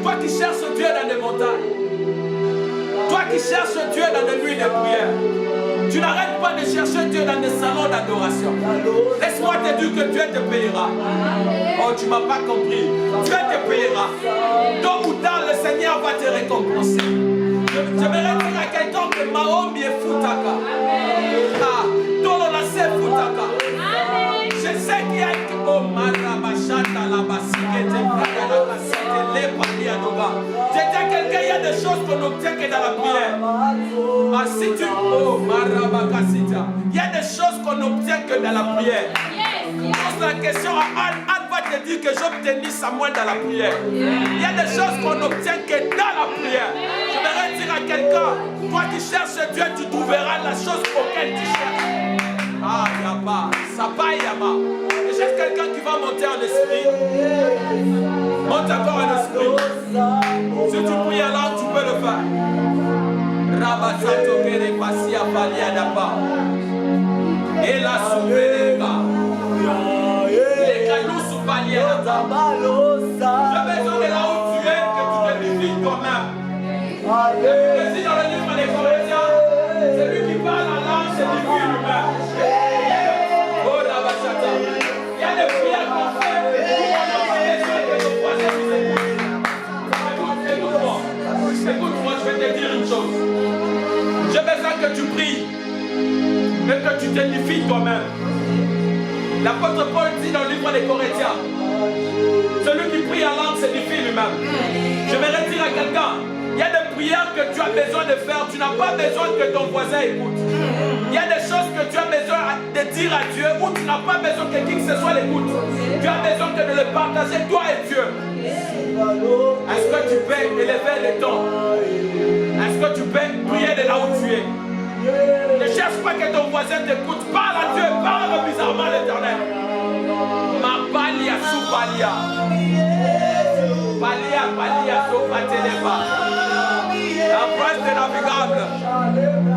Toi qui cherches Dieu dans les montagnes, toi qui cherches Dieu dans les nuits de prière, tu n'arrêtes pas de chercher Dieu dans des salons d'adoration. Laisse-moi te dire que Dieu te payera. Oh, tu ne m'as pas compris. Dieu te payera. Tôt ou tard, le Seigneur va te récompenser. Je vais dire à quelqu'un que Mahomi est Futaka. Ah, Tolo la c'est Futaka. Je sais qu'il y a oh Marabachata la basikete la basite les paliadoga. Je dis à quelqu'un, il y a des choses qu'on n'obtient que dans la prière. Ah, si tu oh Marabakasita, il y a des choses qu'on n'obtient que dans la prière. Pose la question à Anne. Anne va te dire que j'obtiens ça moins dans la prière. Il y a des choses qu'on n'obtient que dans la prière. Je vais dire à quelqu'un, toi qui cherches Dieu, tu trouveras la chose auquel tu cherches. Ah, Yaba, ça va Yaba. Et j'ai quelqu'un qui va monter en esprit. Monte encore en esprit. Si tu pries alors, tu peux le faire. Rabasato kere pasia palia dapa. Et la souveraineté. Les canaux sous palia dapa. J'ai besoin de là où tu es, que tu te défies toi-même. Ici dans le livre des Corinthiens, celui qui parle en langue, c'est lui lui-même. Oh la bachata. Il y a des prières qu'on fait où on n'a pas besoin que nos voisins nous écoutent. Écoute-moi, je vais te dire une chose. J'ai besoin que tu pries, mais que tu t'édifies toi-même. L'apôtre Paul dit dans le livre des Corinthiens, celui qui prie en langue s'édifie lui-même. Je vais dire à quelqu'un, il y a des prières que tu as besoin de faire, tu n'as pas besoin que ton voisin écoute. Il y a des choses que tu as besoin de dire à Dieu où tu n'as pas besoin que qui que ce soit l'écoute. Tu as besoin que de le partager toi et Dieu. Est-ce que tu peux élever le ton? Est-ce que tu peux prier de là où tu es? Ne cherche pas que ton voisin t'écoute. Parle à Dieu, parle bizarrement à l'Éternel. Ma balia sous balia. Balia, balia, sopateleba. La prince de navigable.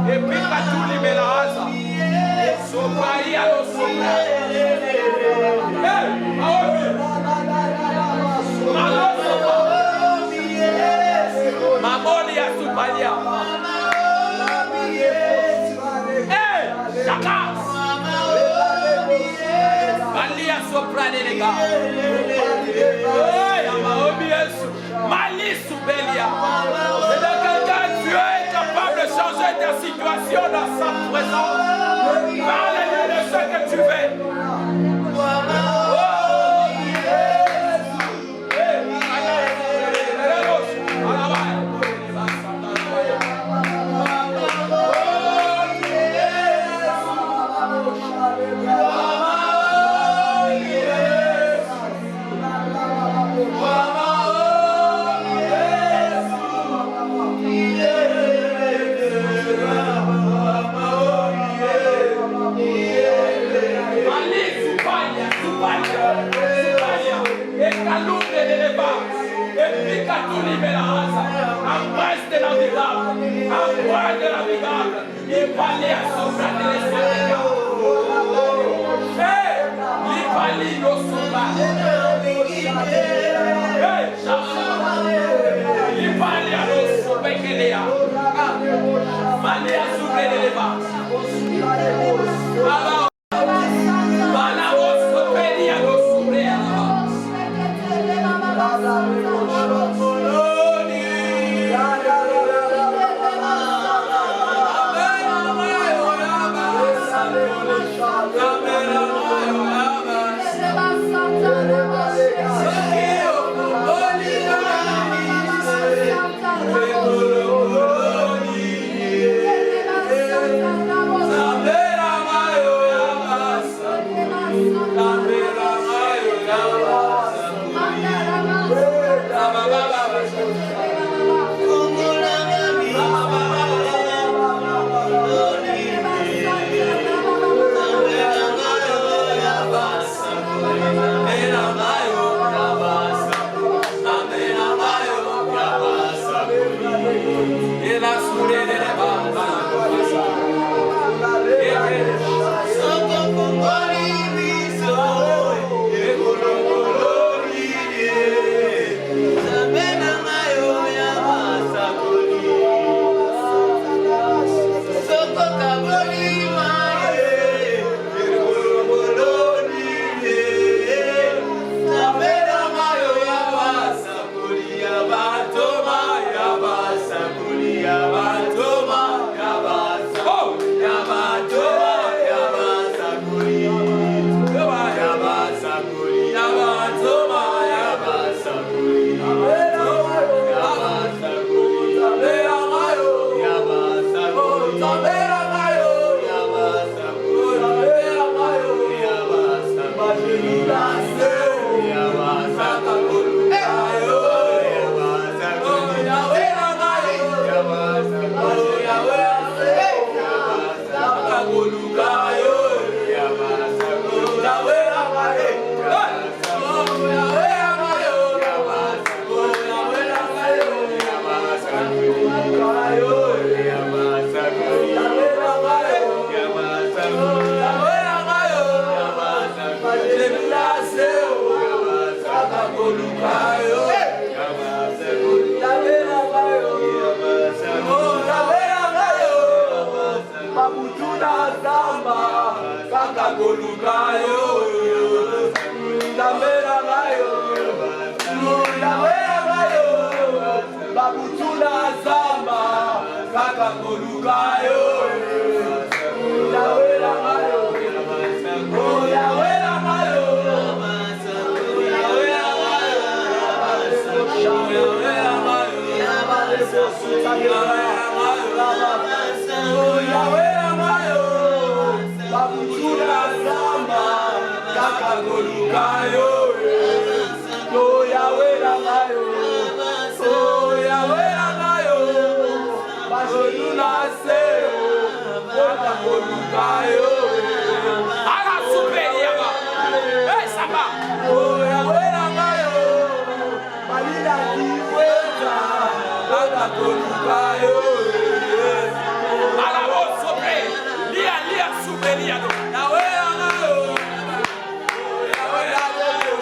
Et puis qu'à tout libéraza. Sopalia lo sopra. Hey, Mahomi. Malo sopa. Mamolia sopalia. Hey, Chaka. Balia sopra de les gars. Hey, Mahomi Yesu. Mali soubelia. C'est dans quelqu'un, Dieu est capable de changer ta situation dans sa présence. Parle-lui de ce que tu fais. Sabera mayo kaka koluka yo Yawera ngayo Yawera ngayo Babutuna zamba kaka koluka yo Yawera ngayo Oh Yawera ngayo Yawera ngayo Babutuna zamba kaka koluka yo Oh Yawera ngayo Oh Yawera ngayo Bazoluna seo kaka koluka yo Ala superiaba Eh saba Oh Yawera ngayo Balila kiweza kaka koluka yo Ala osopre lia superiado Yawera ngayo Yawera ngayo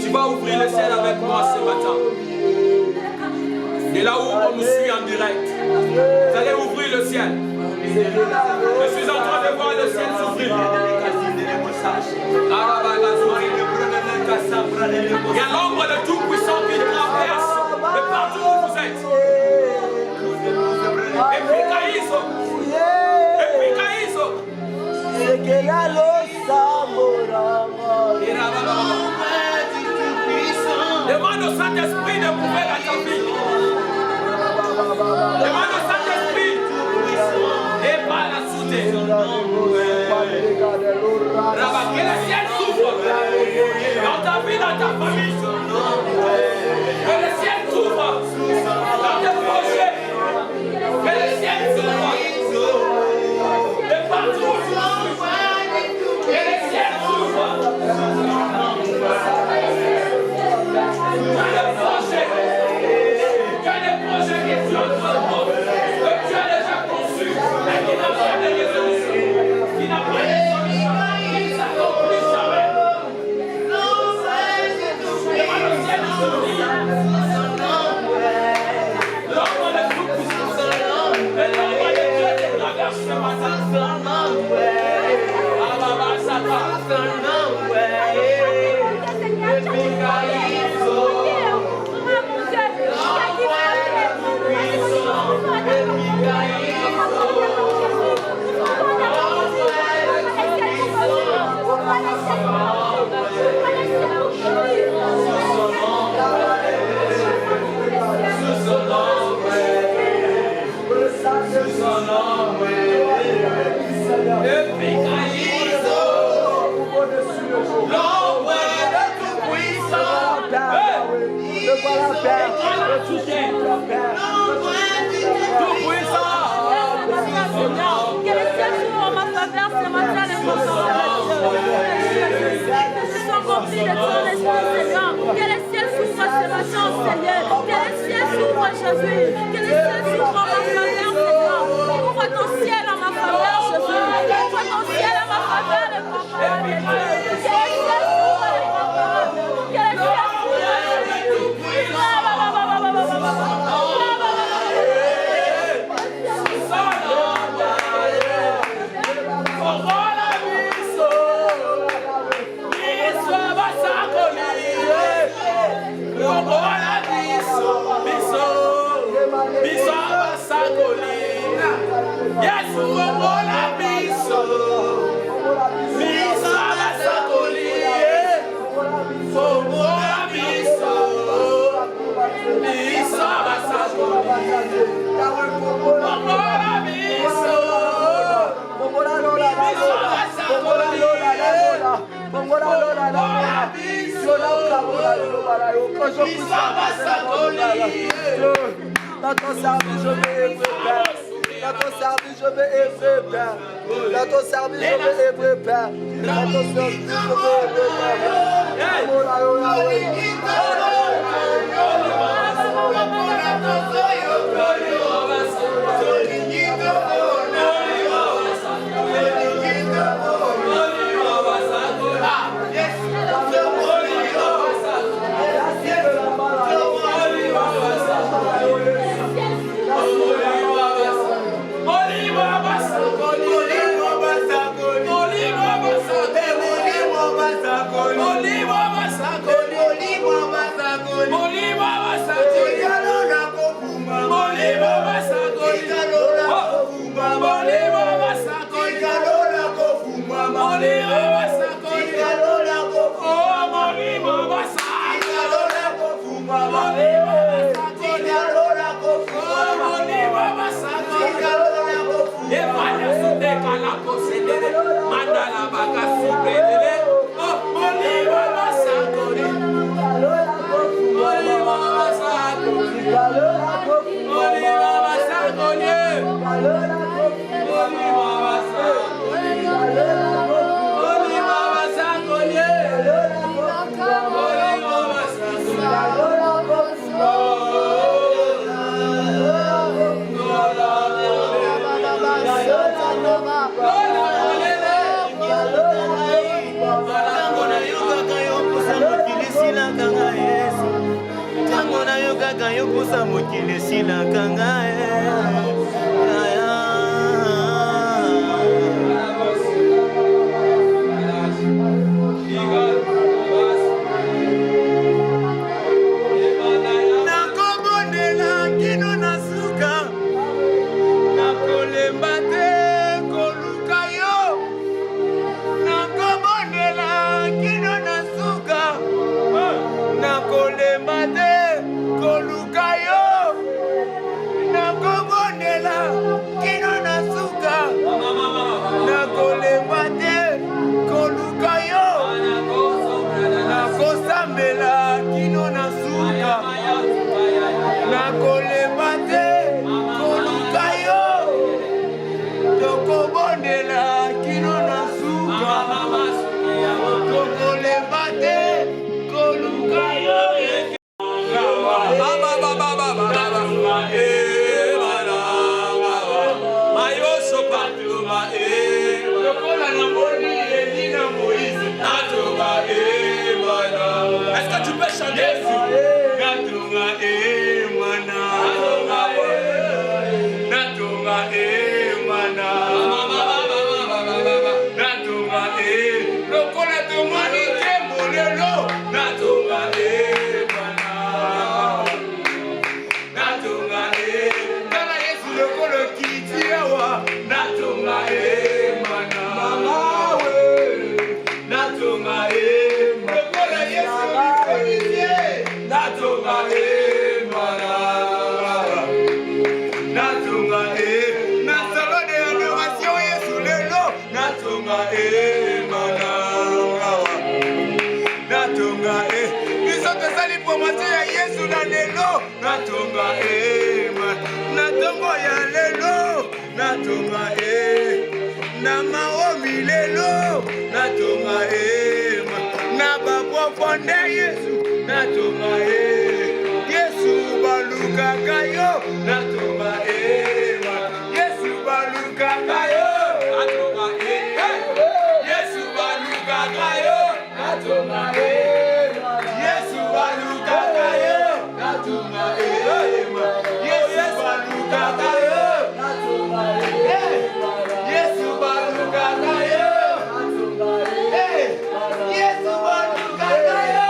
Tu vas ouvrir le ciel avec moi ce matin. Et là où on nous suit en direct, vous allez ouvrir le ciel. Je suis en train de voir le ciel s'ouvrir. Il y a l'ombre de Tout-Puissant qui traverse de partout où vous êtes. Et puis Caïso. Demande au Saint-Esprit de prouver dans ta vie. Demande au Saint-Esprit. Et pas la soudée. Que le ciel s'ouvre. Dans ta vie, dans ta famille. Que le ciel s'ouvre. Dans tes projets. Que le ciel s'ouvre. De partout où tu es. Que le ciel s'ouvre. Tu as des projets qui sont en train de prendre, que tu as déjà conçus, mais qui n'ont pas de résolution, qui n'ont pas de solution, qui ne s'accomplissent jamais. Dans ton service, je vais œuvrer, Père. Dans ton service, je vais œuvrer, Père. Dans ton service, je vais œuvrer, Père. Dans ton service, je vais œuvrer, natonga na maomi lelo natonga na baprofonde Yesu natonga Yesu baluka kayo natonga Yesu baluka kayo natonga Yesu baluka kayo natonga Yesu baluka kayo natonga Yesu baluka kayo natonga Yesu baluka kayo Yesu baluka kayo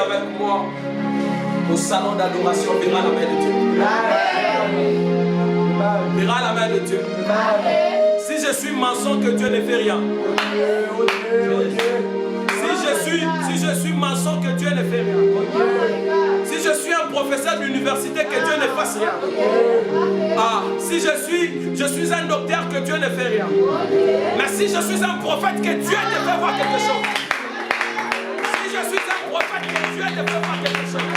avec moi au salon d'adoration verra la main de Dieu. Verra la main de Dieu. Si je suis maçon, que Dieu ne fait rien. Si je suis maçon, que Dieu ne fait rien. Si je suis un professeur d'université, que Dieu ne fasse rien. Ah, si je suis un docteur, que Dieu ne fait rien. Mais si je suis un prophète, que Dieu te fait voir quelque chose. Si je suis un prophète, que Dieu te fait voir quelque chose.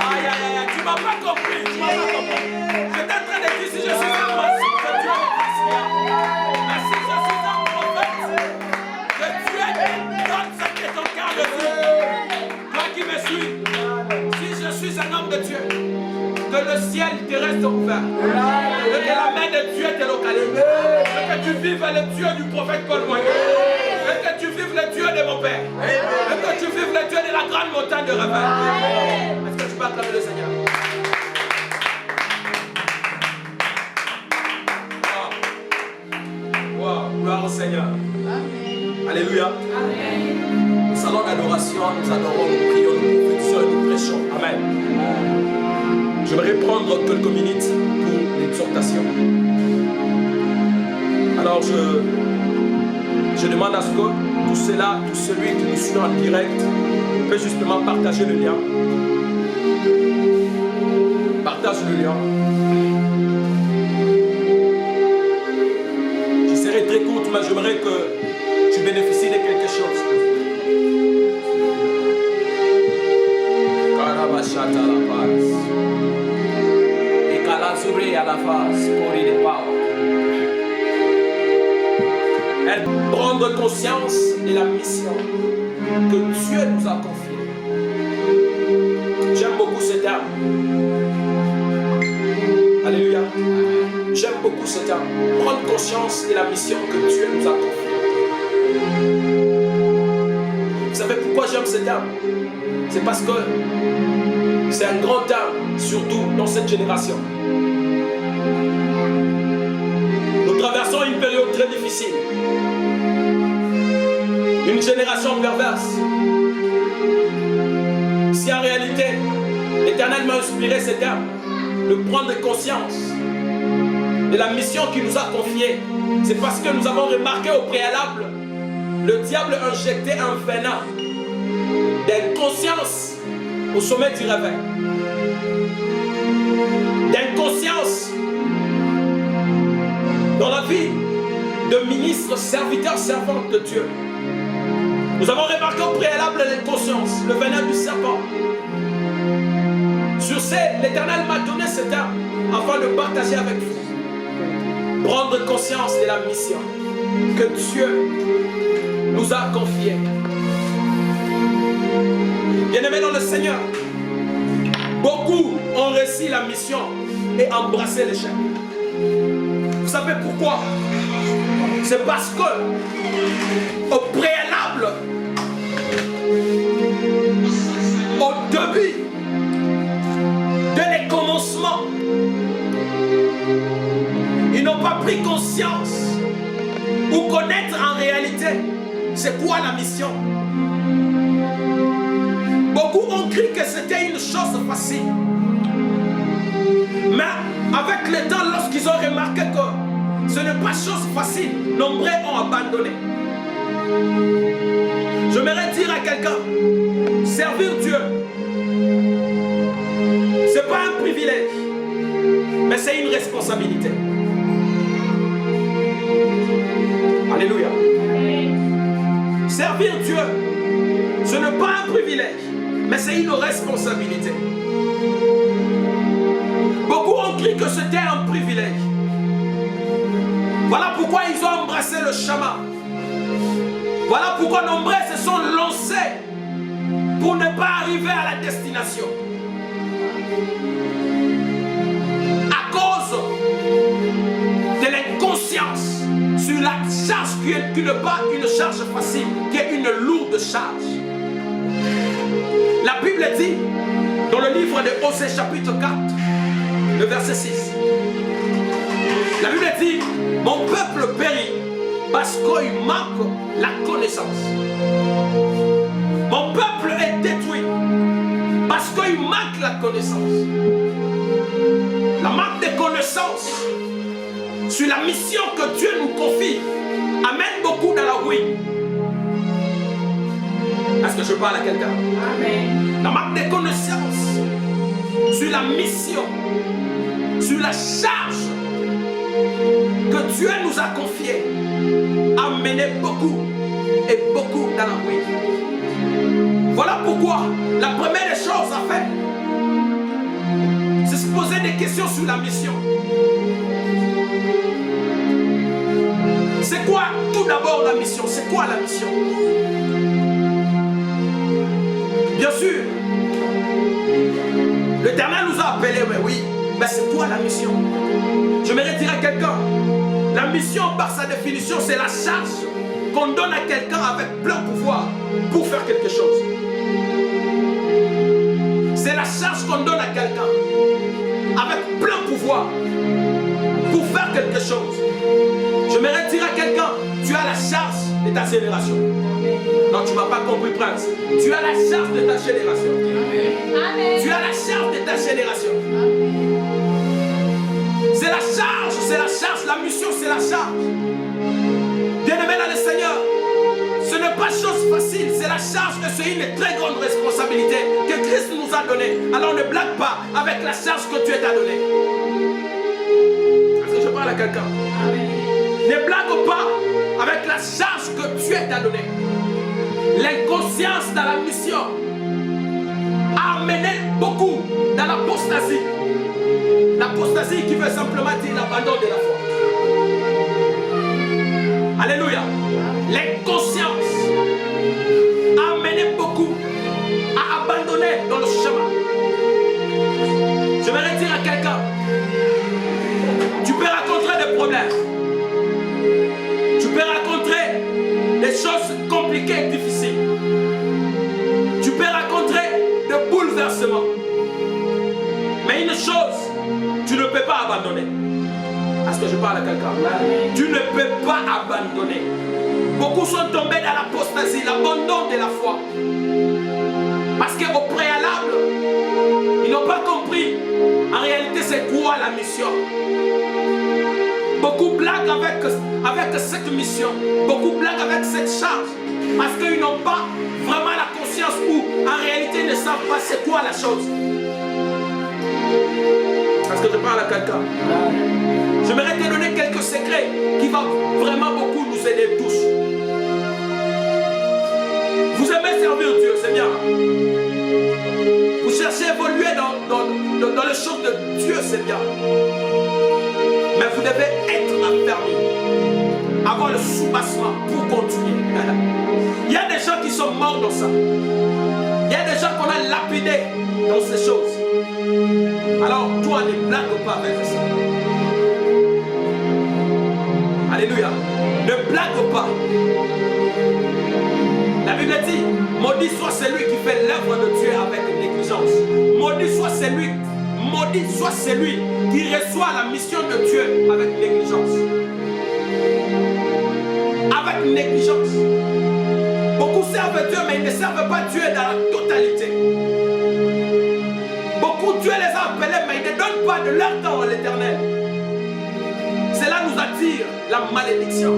Aïe, aïe, aïe, tu m'as pas compris. Tu m'as pas compris. J'étais en train de dire, si je suis un maçon, que Dieu ne fasse rien. Mais si je suis un prophète, que Dieu te donne ce que ton cœur de Dieu. Toi qui me suis, si je suis un homme de Dieu, que le ciel te reste ouvert, que la main de Dieu te localise, que tu vives le Dieu du prophète Paul Moyen, que tu vives le Dieu de mon Père, que tu vives le Dieu de la grande montagne de Ravin. Est-ce que tu peux acclamer le Seigneur? Wow, gloire au Seigneur. Alléluia. Au salon d'adoration, nous adorons, nous prions, nous prophétisons et nous prêchons. Amen. J'aimerais prendre quelques minutes pour l'exhortation. Alors je demande à ce que tout cela, tout celui qui nous suit en direct peut justement partager le lien. Partage le lien. Je serai très courte, mais j'aimerais que tu bénéficies de quelque chose. Karabashata la paz. Et Kalazure à la face, Kori de Pau. Prendre conscience de la mission que Dieu nous a confiée. J'aime beaucoup ce terme. Alléluia. J'aime beaucoup ce terme. Prendre conscience de la mission que Dieu nous a confiée. Vous savez pourquoi j'aime ce terme? C'est parce que c'est un grand terme, surtout dans cette génération. Nous traversons une période très difficile. Une génération perverse. Si en réalité, l'Éternel m'a inspiré ce terme, de prendre conscience de la mission qu'il nous a confiée, c'est parce que nous avons remarqué au préalable, le diable injectait un venin d'inconscience au sommet du réveil. D'inconscience dans la vie de ministres, serviteurs, servantes de Dieu. Nous avons remarqué au préalable l'inconscience, le venin du serpent. Sur ce, l'Éternel m'a donné ce terme afin de partager avec vous. Prendre conscience de la mission que Dieu nous a confiée. Bien-aimés dans le Seigneur, beaucoup ont réussi la mission et embrassé l'échec. Vous savez pourquoi? C'est parce que au préalable, au début de les commencements, ils n'ont pas pris conscience ou connaître en réalité c'est quoi la mission. Beaucoup ont cru que c'était une chose facile. Mais avec le temps, lorsqu'ils ont remarqué que ce n'est pas chose facile, nombreux ont abandonné. J'aimerais dire à quelqu'un, servir Dieu, ce n'est pas un privilège, mais c'est une responsabilité. Alléluia. Servir Dieu, ce n'est pas un privilège, mais c'est une responsabilité. Beaucoup ont cru que c'était un privilège. Voilà pourquoi ils ont embrassé le chemin. Voilà pourquoi nombreux se sont lancés pour ne pas arriver à la destination. À cause de l'inconscience sur la charge qui n'est pas une charge facile, qui est une lourde charge. La Bible dit, dans le livre de Osée chapitre 4, le verset 6, la Bible dit, mon peuple périt parce qu'il manque la connaissance. Mon peuple est détruit connaissance. La manque de connaissance sur la mission que Dieu nous confie amène beaucoup dans la ruine. Est-ce que je parle à quelqu'un? Amen. La manque de connaissance sur la mission, sur la charge que Dieu nous a confiée a mené beaucoup et beaucoup dans la ruine. Voilà pourquoi la première des choses à faire, c'est se poser des questions sur la mission. C'est quoi tout d'abord la mission? C'est quoi la mission? Bien sûr, l'Éternel nous a appelés, mais oui, mais c'est quoi la mission? Je me dire à quelqu'un, la mission par sa définition, c'est la charge qu'on donne à quelqu'un avec plein pouvoir pour faire quelque chose. C'est la charge qu'on donne à quelqu'un avec plein pouvoir pour faire quelque chose. Je me dire à quelqu'un, tu as la charge de ta génération. Non, tu ne m'as pas compris, Prince. Tu as la charge de ta génération. Amen. Tu as la charge de ta génération. C'est la charge, la mission, c'est la charge. Bien-aimé dans le Seigneur, ce n'est pas chose facile, c'est la charge et c'est une très grande responsabilité que Christ nous a donnée. Alors ne blague pas avec la charge que Dieu t'a donnée. Est-ce que je parle à quelqu'un? Ne blague pas avec la charge que Dieu t'a donnée. L'inconscience dans la mission a amené beaucoup dans l'apostasie. L'apostasie qui veut simplement dire l'abandon de la foi. Alléluia. L'inconscience a amené beaucoup à abandonner dans le chemin. Je vais dire à quelqu'un, tu peux rencontrer des problèmes. Tu peux rencontrer des choses compliquées et difficiles. Tu peux rencontrer des bouleversements. Mais une chose, tu ne peux pas abandonner. Est-ce que je parle à quelqu'un? Tu ne peux pas abandonner. Beaucoup sont tombés dans l'apostasie, l'abandon de la foi. Parce qu'au préalable, ils n'ont pas compris en réalité c'est quoi la mission. Beaucoup blaguent avec cette mission. Beaucoup blaguent avec cette charge. Parce qu'ils n'ont pas vraiment la conscience ou en réalité ils ne savent pas c'est quoi la chose. Est-ce que je parle à quelqu'un? J'aimerais te donner quelques secrets qui vont vraiment beaucoup nous aider tous. Vous aimez servir Dieu, c'est bien. Vous cherchez à évoluer dans les choses de Dieu, c'est bien. Mais vous devez être affermi, avoir le soubassement pour continuer. Il y a des gens qui sont morts dans ça. Il y a des gens qu'on a lapidés dans ces choses. Alors toi ne blague pas avec ça. Alléluia. Ne blague pas. La Bible dit, maudit soit celui qui fait l'œuvre de Dieu avec négligence. Maudit soit celui qui reçoit la mission de Dieu avec négligence. Avec négligence. Beaucoup servent Dieu, mais ils ne servent pas Dieu dans la totalité. Beaucoup Dieu les a appelés, mais ils ne donnent pas de leur temps à l'Éternel. Cela nous attire la malédiction.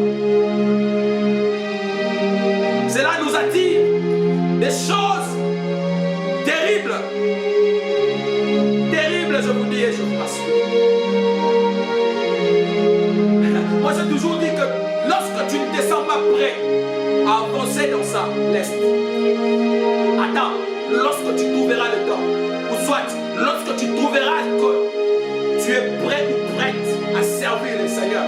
Cela nous attire des choses terribles. Terribles, je vous dis et je vous rassure. Moi j'ai toujours dit que lorsque tu ne te sens pas prêt à avancer dans ça, laisse. Attends, lorsque tu trouveras le temps, ou soit lorsque tu trouveras que tu es prêt ou prête à servir le Seigneur,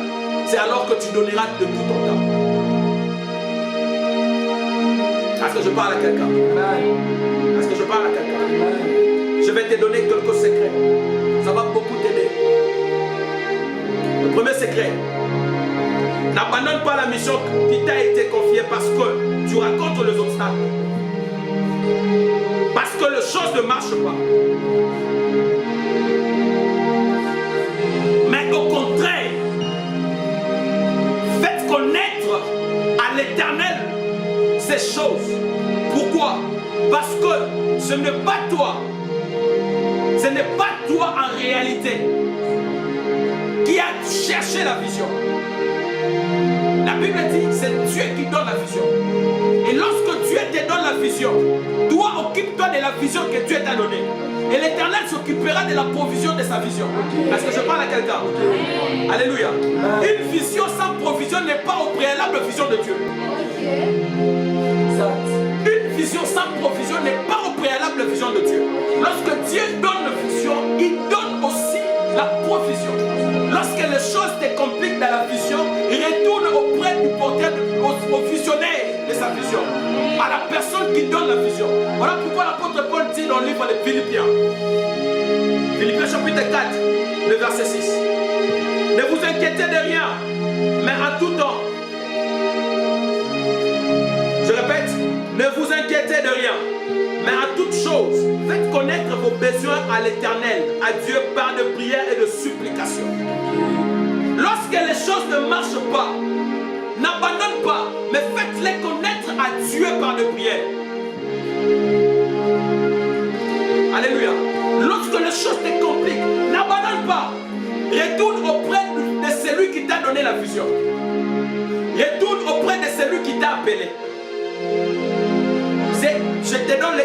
c'est alors que tu donneras de tout ton temps. Est-ce que je parle à quelqu'un? Est-ce que je parle à quelqu'un? Je vais te donner quelques secrets. Ça va beaucoup t'aider. Le premier secret, n'abandonne pas la mission qui t'a été confiée parce que tu rencontres les obstacles. Parce que les choses ne marchent pas. Mais au contraire, faites connaître à l'Éternel ces choses. Pourquoi? Parce que ce n'est pas toi n'est pas toi en réalité qui a cherché la vision. La Bible dit c'est Dieu qui donne la vision. Et lorsque Dieu te donne la vision, toi occupe-toi de la vision que Dieu t'a donnée. Et l'Éternel s'occupera de la provision de sa vision. Est-ce que je parle à quelqu'un? Alléluia. Une vision sans provision n'est pas au préalable vision de Dieu. Une vision sans provision n'est pas au préalable vision de Dieu. Lorsque Dieu donne la vision, il donne aussi la provision. Lorsque les choses te compliquent dans la vision, retourne auprès du porteur, au visionnaire de sa vision, à la personne qui donne la vision. Voilà pourquoi l'apôtre Paul dit dans le livre des Philippiens, Philippiens chapitre 4, le verset 6. Ne vous inquiétez de rien, mais en tout temps, je répète, ne vous inquiétez de rien, mais en toute chose, faites connaître vos besoins à l'Éternel, à Dieu par de prières et de supplications. Lorsque les choses ne marchent pas, n'abandonne pas, mais faites-les connaître à Dieu par de prières. Alléluia. Lorsque les choses te compliquent, n'abandonne pas. Retourne auprès de celui qui t'a donné la vision. Retourne auprès de celui qui t'a appelé.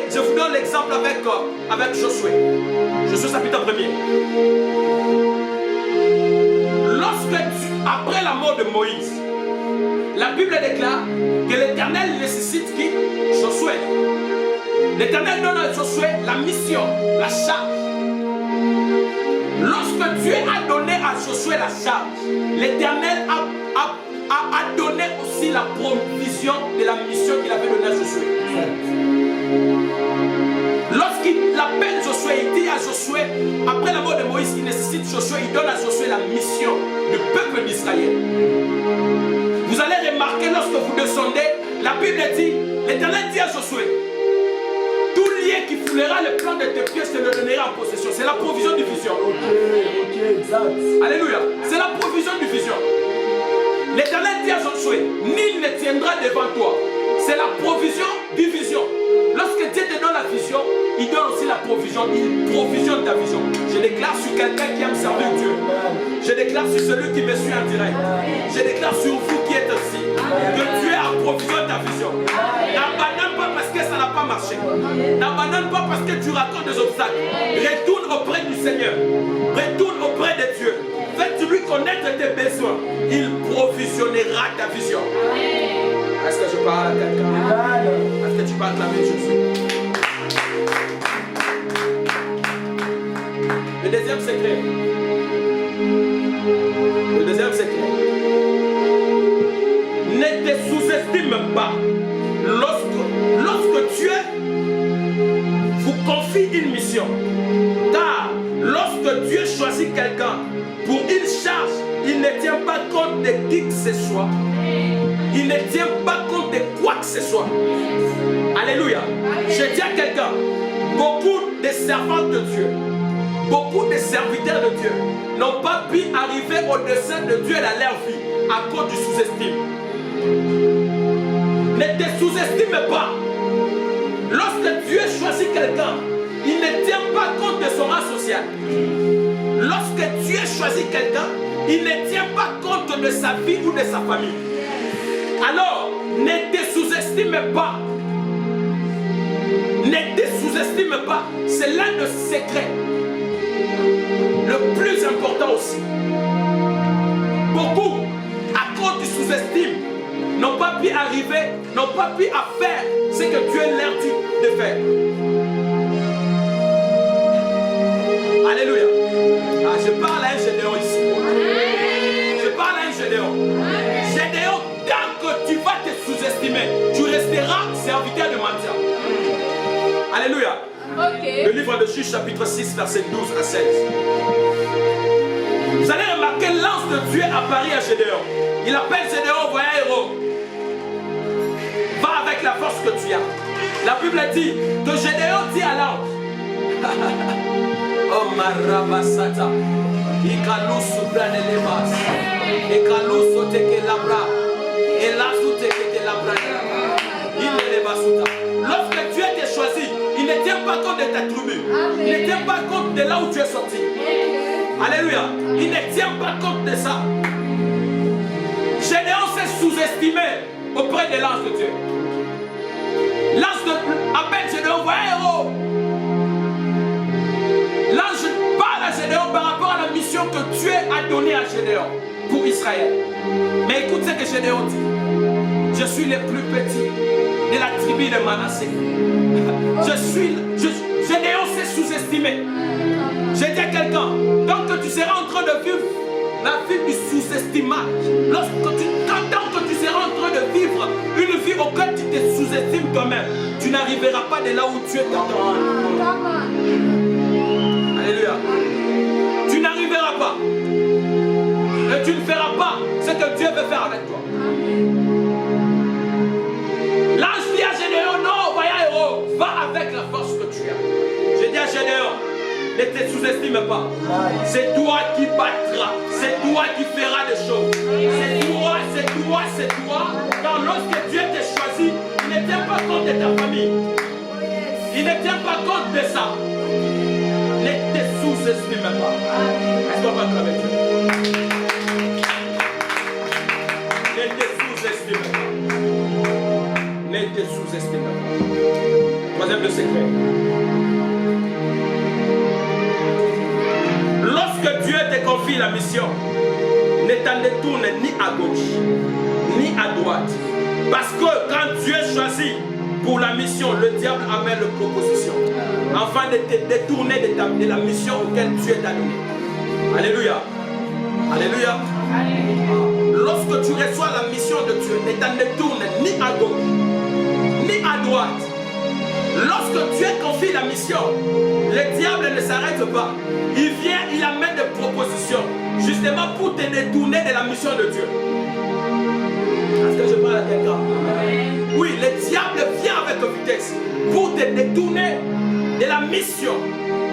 Je vous donne l'exemple avec Josué. Josué chapitre 1er. Après la mort de Moïse, la Bible déclare que l'Éternel nécessite qui? Josué. L'Éternel donne à Josué la mission, la charge. Lorsque Dieu a donné à Josué la charge, l'Éternel a donné aussi la provision de la mission qu'il avait donnée à Josué. Lorsqu'il appelle Josué, il dit à Josué, après la mort de Moïse, il nécessite Josué, il donne à Josué la mission du peuple d'Israël. Vous allez remarquer lorsque vous descendez, la Bible dit, l'Éternel dit à Josué, tout lien qui foulera le plan de tes pieds, je te le donnerai en possession. C'est la provision du vision. Alléluia. C'est la provision du vision. L'Éternel dit à Josué, nul ne tiendra devant toi. C'est la provision du vision. Lorsque Dieu te donne la vision, il donne aussi la provision. Il provisionne ta vision. Je déclare sur quelqu'un qui aime servir Dieu. Je déclare sur celui qui me suit en direct. Je déclare sur vous qui êtes ici. Que Dieu a provisionné ta vision. N'abandonne pas parce que ça n'a pas marché. N'abandonne pas parce que tu racontes des obstacles. Retourne auprès du Seigneur. Retourne auprès de Dieu. Fais-lui connaître tes besoins. Il provisionnera ta vision. Est-ce que je parle à quelqu'un? Est-ce que tu peux acclamer Jésus? Le deuxième secret. Le deuxième secret. Ne te sous-estime pas. Lorsque Dieu vous confie une mission, car lorsque Dieu choisit quelqu'un pour une charge, il ne tient pas compte de qui que ce soit. Il ne tient pas compte de quoi que ce soit. Alléluia. Je dis à quelqu'un, beaucoup de servants de Dieu, beaucoup de serviteurs de Dieu n'ont pas pu arriver au-dessus de Dieu dans leur vie à cause du sous-estime. Ne te sous-estime pas. Lorsque Dieu choisit quelqu'un, il ne tient pas compte de son rang social. Lorsque Dieu choisit quelqu'un, il ne tient pas compte de sa vie ou de sa famille. Alors, ne te sous-estime pas. Ne te sous-estime pas. C'est l'un des secrets. Le plus important aussi. Beaucoup, à cause du sous-estime, n'ont pas pu arriver, n'ont pas pu faire ce que Dieu leur dit de faire. Alléluia. Ah, je parle à un Gédéon ici. Je parle à un Gédéon. Gédéon, tant que tu vas te sous-estimer, tu resteras serviteur de mendiant. Alléluia. Okay. Le livre de Juges chapitre 6 verset 12 à 16. Vous allez remarquer l'ange de Dieu apparaît à Gédéon. Il appelle Gédéon, voyez héros. Va avec la force que tu as. La Bible dit que Gédéon dit à l'ange. Oh marabasata. Ikalusu brane levas. Ikalusu teke labra. Elasu teke labra. Il est levasuta. Lorsque Dieu t'a choisi, il ne tient pas pas compte de ta tribu. Il ne tient pas compte de là où tu es sorti. Alléluia. Il ne tient pas compte de ça. Gédéon s'est sous-estimé auprès de l'ange de Dieu. L'ange appelle Gédéon, ouais, héros. L'ange parle à Gédéon par rapport à la mission que Dieu a donnée à Gédéon pour Israël. Mais écoute ce que Gédéon dit. Je suis le plus petit de la tribu de Manassé. Gédéon s'est sous-estimé. J'ai dit à quelqu'un, donc tu seras en train de vivre la vie du sous-estimage. Tant que tu seras en train de vivre une vie auquel tu te sous-estimes toi-même, tu n'arriveras pas de là où tu es t'attends. Alléluia. Tu n'arriveras pas. Et tu ne feras pas ce que Dieu veut faire avec toi. L'ange dit à Gédéon, non, voyons héros, va avec la force que tu as. J'ai dit à Gédéon, ne te sous-estime pas. C'est toi qui battras. C'est toi qui feras des choses. C'est toi, c'est toi, c'est toi. Car lorsque Dieu t'a choisi, il ne tient pas compte de ta famille. Il ne tient pas compte de ça. Ne te sous-estime pas. Est-ce qu'on va acclamer Dieu? Ne te sous-estime pas. Ne te sous-estime pas. Troisième de secret. Lorsque Dieu te confie la mission, ne t'en détourne ni à gauche, ni à droite. Parce que quand Dieu choisit pour la mission, le diable amène une proposition. Afin de te détourner de la mission auquel Dieu t'a donné. Alléluia. Alléluia. Lorsque tu reçois la mission de Dieu, ne t'en détourne ni à gauche, ni à droite. Lorsque Dieu confie la mission, le diable ne s'arrête pas. Il vient, il amène des propositions, justement pour te détourner de la mission de Dieu. Est-ce que je parle à quelqu'un? Oui, le diable vient avec vitesse pour te détourner de la mission,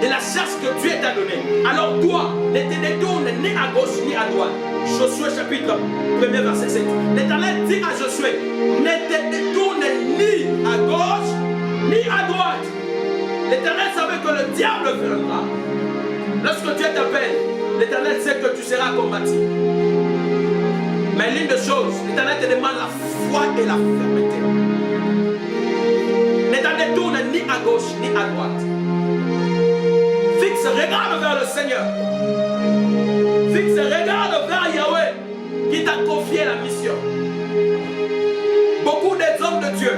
de la charge que Dieu t'a donnée. Alors toi, ne te détourne ni à gauche ni à droite. Josué chapitre 1er verset 7. L'Éternel dit à Josué, ne te détourne ni à gauche ni à droite. L'Éternel savait que le diable viendra. Lorsque Dieu t'appelle, l'Éternel sait que tu seras combattu. Mais l'une des choses, l'Éternel te demande la foi et la fermeté. Ne t'en détourne ni à gauche ni à droite. Fixe, regarde vers le Seigneur. Fixe, regarde vers Yahweh qui t'a confié la mission. Beaucoup des hommes de Dieu,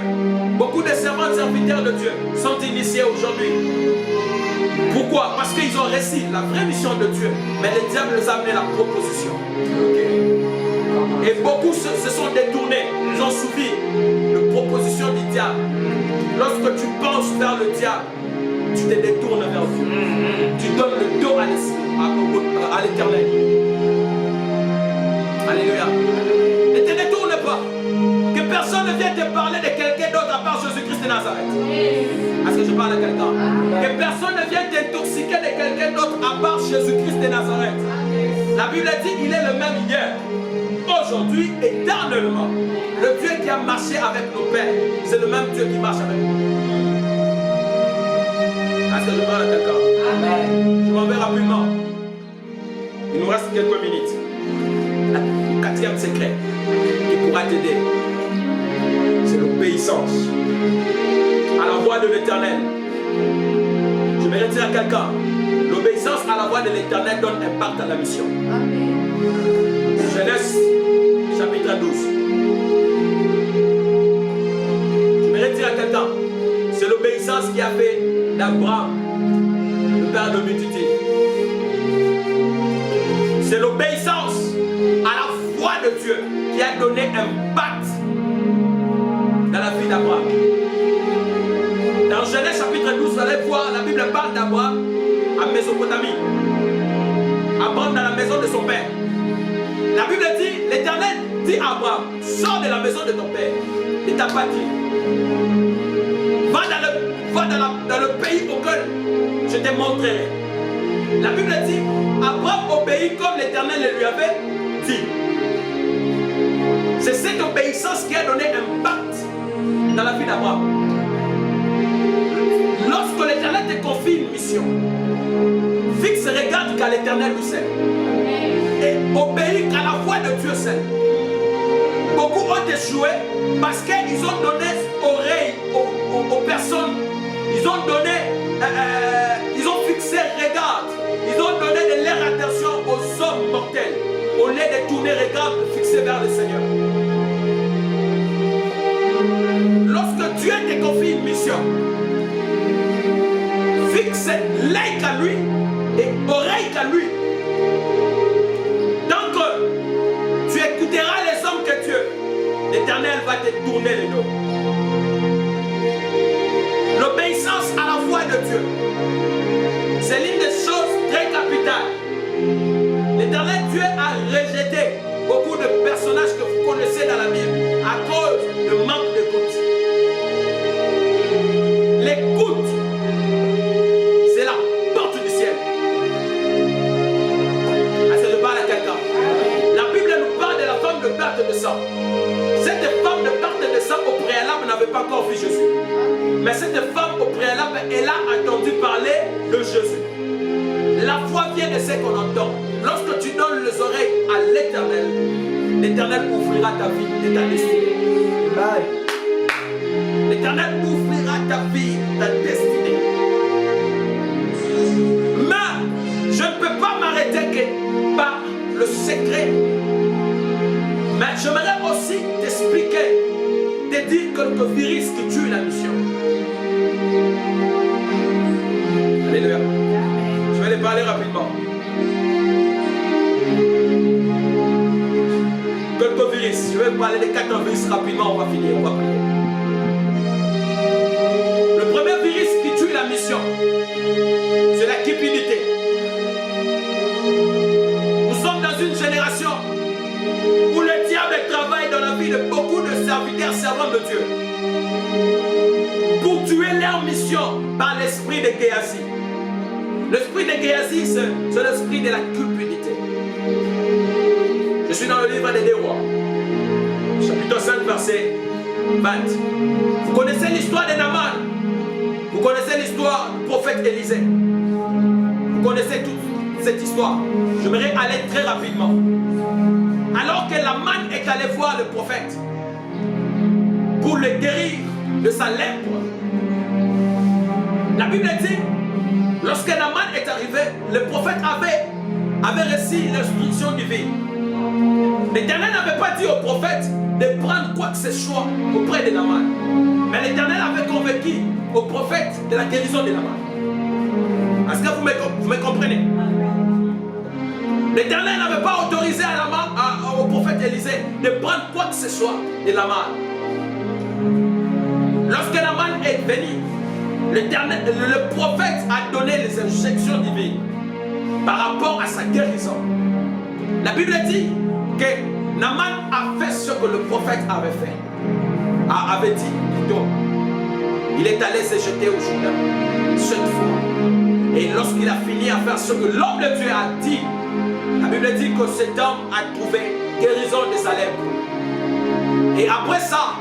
beaucoup de servants serviteurs de Dieu sont initiés aujourd'hui. Pourquoi? Parce qu'ils ont reçu la vraie mission de Dieu, mais le diable nous a amené la proposition. Et beaucoup se sont détournés, ils ont suivi la proposition du diable. Lorsque tu penses vers le diable, tu te détournes vers Dieu. Tu donnes le dos à l'Éternel. Alléluia. Ne te détourne pas. Que personne ne vienne te parler de quelqu'un d'autre à part Jésus-Christ de Nazareth. Est-ce que je parle à quelqu'un? Que personne ne vienne t'intoxiquer de quelqu'un d'autre à part Jésus-Christ de Nazareth. La Bible dit qu'il est le même hier, aujourd'hui, éternellement. Le Dieu qui a marché avec nos pères, c'est le même Dieu qui marche avec nous. Est-ce que je parle à quelqu'un? Je m'en vais rapidement. Il nous reste quelques minutes. Le quatrième secret qui pourra t'aider, c'est l'obéissance à la voix de l'Éternel. Je vais dire à quelqu'un, l'obéissance à la voix de l'Éternel donne impact à la mission. Genèse chapitre 12. Je vais dire à quelqu'un, c'est l'obéissance qui a fait d'Abraham le père de multitude. C'est l'obéissance à la voix de Dieu qui a donné impact dans la vie d'Abraham. Dans Genèse chapitre 12, vous allez voir, la Bible parle d'Abraham à Mésopotamie. Abraham dans la maison de son père. La Bible dit, l'Éternel dit à Abraham, sors de la maison de ton père, de ta patrie. Va dans le pays auquel je te montrerai. La Bible dit, Abraham obéit comme l'Éternel le lui avait dit. C'est cette obéissance qui a donné impact dans la vie d'Abraham. Lorsque l'Éternel te confie une mission, fixe et regarde qu'à l'Éternel du seul. Et obéis qu'à la voix de Dieu seul. Beaucoup ont échoué parce qu'ils ont donné oreille aux personnes. Ils ont donné, ils ont fixé regard. Ils ont donné de leur attention aux hommes mortels. Au lieu de tourner regard fixé vers le Seigneur. Lorsque Dieu te confie une mission, fixe l'œil qu'à lui et oreille qu'à lui. Donc, tu écouteras les hommes que Dieu, l'Éternel va te tourner le dos. L'obéissance à la voix de Dieu, c'est l'une des choses très capitales. L'Éternel Dieu a rejeté beaucoup de personnages que vous connaissez dans la Bible à cause de manque d'écoute. L'écoute, c'est la porte du ciel. Est-ce que je parle à quelqu'un? La Bible nous parle de la femme de perte de sang. Cette femme de perte de sang au préalable n'avait pas encore vu Jésus. Mais cette femme au préalable, elle a entendu parler de Jésus. La foi vient de ce qu'on entend. Lorsque tu donnes les oreilles à l'Éternel, l'Éternel ouvrira ta vie et ta destinée. L'Éternel ouvrira ta vie, ta destinée. Mais je ne peux pas m'arrêter que par le secret. Mais j'aimerais aussi t'expliquer, te dire quelques virus qui tuent la mission. Alléluia. Je vais les parler rapidement. Quelques virus. Je vais parler des 4 virus rapidement. On va finir. On va prier. Le premier virus qui tue la mission, c'est la cupidité. Nous sommes dans une génération où le diable travaille dans la vie de beaucoup de serviteurs servants de Dieu pour tuer leur mission par l'esprit de Géasi. L'esprit de Géasi, c'est l'esprit de la cupidité. Je suis dans le livre des Rois, chapitre 5, verset 20. Vous connaissez l'histoire de Naaman. Vous connaissez l'histoire du prophète Élisée. Vous connaissez toute cette histoire. J'aimerais aller très rapidement. Alors que Naaman est allé voir le prophète pour le guérir de sa lèpre, la Bible dit, lorsque Naaman est arrivé, le prophète avait reçu l'instruction divine. L'Éternel n'avait pas dit au prophète de prendre quoi que ce soit auprès de Naaman. Mais l'Éternel avait convaincu au prophète de la guérison de Naaman. Est-ce que vous me comprenez? L'Éternel n'avait pas autorisé au prophète Élisée de prendre quoi que ce soit de Naaman. Lorsque Naaman est venu, le prophète a donné les instructions divines par rapport à sa guérison. La Bible dit que Naaman a fait ce que le prophète avait dit plutôt. Il est allé se jeter au Jourdain 7 fois. Et lorsqu'il a fini à faire ce que l'homme de Dieu a dit, la Bible dit que cet homme a trouvé guérison de sa lèpre. Et après ça,